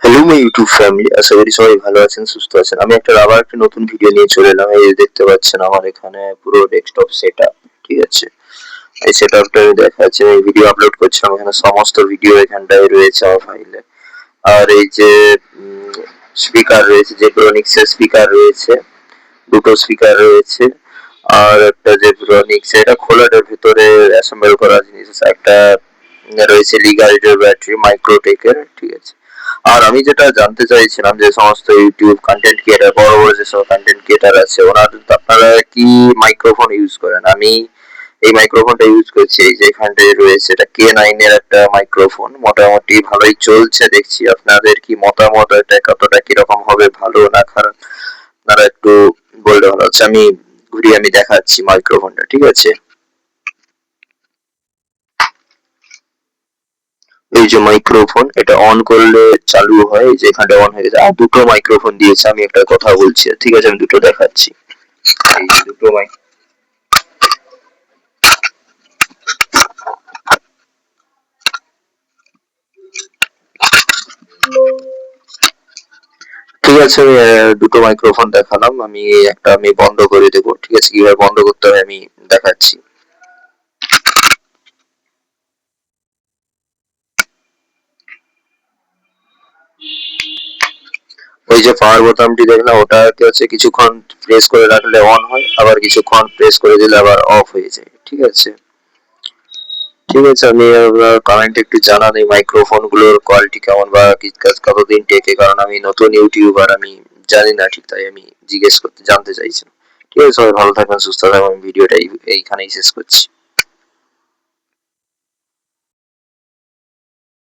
Hello my YouTube family, আশা করি সবাই ভালো আছেন, সুস্থ আছেন। আমি আবার একটা নতুন ভিডিও নিয়ে চলে এলাম। এই যে দেখতে পাচ্ছেন আমার এখানে পুরো ডেস্কটপ সেটআপ, ঠিক আছে। এই সেটআপটা দেখাচ্ছে, এই ভিডিও আপলোড করছিলাম, এখানে সমস্ত ভিডিও এখানটায় রয়েছে আমার ফাইলে। আর এই যে স্পিকার রয়েছে, যে ব্রনিক্স এর স্পিকার রয়েছে, দুটো স্পিকার রয়েছে। আর একটা যে ব্রনিক্স, এটা খোলাটার ভিতরে অ্যাসেম্বল করা জিনিস, একটা রয়েছে লিগালিটির ব্যাটারি মাইক্রোটেকের, ঠিক আছে। আর আমি যেটা জানতে চাইছিলাম, যে সমস্ত ইউটিউব কন্টেন্ট ক্রিয়েটার, বড় বড় যেসব কন্টেন্ট ক্রিয়েটার আছে, আপনারা কি মাইক্রোফোন ইউজ করেন? আমি এই মাইক্রোফোনটা ইউজ করছি, এই যে এখানটায় রয়েছে, এটা K9 এর একটা মাইক্রোফোন, মোটামুটি ভালোই চলছে দেখছি। আপনাদের কি মতামত, এটা কতটা কিরকম হবে, ভালো না খারাপ, আপনারা একটু বললে ভালো হচ্ছে। আমি ঘুরিয়ে দেখাচ্ছি মাইক্রোফোনটা, ঠিক আছে। এই যে মাইক্রোফোন, এটা অন করলে চালু হয়, এই যে এখানটা অন হয়ে গেছে। আর দুটো মাইক্রোফোন দিয়েছে, আমি একটা কথা বলছি, ঠিক আছে, আমি দুটো দেখাচ্ছি। এই যে দুটো মাইক, ঠিক আছে, আমি দুটো মাইক্রোফোন দেখালাম। আমি বন্ধ করে দেবো, ঠিক আছে, কিভাবে বন্ধ করতে হবে আমি দেখাচ্ছি। ওই যে পাওয়ার বোতামটি দেখলাম, ওটাকে হচ্ছে কিছুক্ষণ প্রেস করে রাখলে অন হয়, আবার কিছুক্ষণ প্রেস করে দিলে আবার অফ হয়ে যায়, ঠিক আছে। ঠিক আছে, আমি কমেন্ট একটু জানান এই মাইক্রোফোন গুলোর কোয়ালিটি কেমন, বা কতদিন টেকে, কারণ আমি নতুন ইউটিউবার, আমি জানি না ঠিক, তাই আমি জানতে চাইছি। ঠিক আছে, সবাই ভালো থাকবেন, সুস্থ থাকবেন, ভিডিওটা এইখানেই শেষ করছি।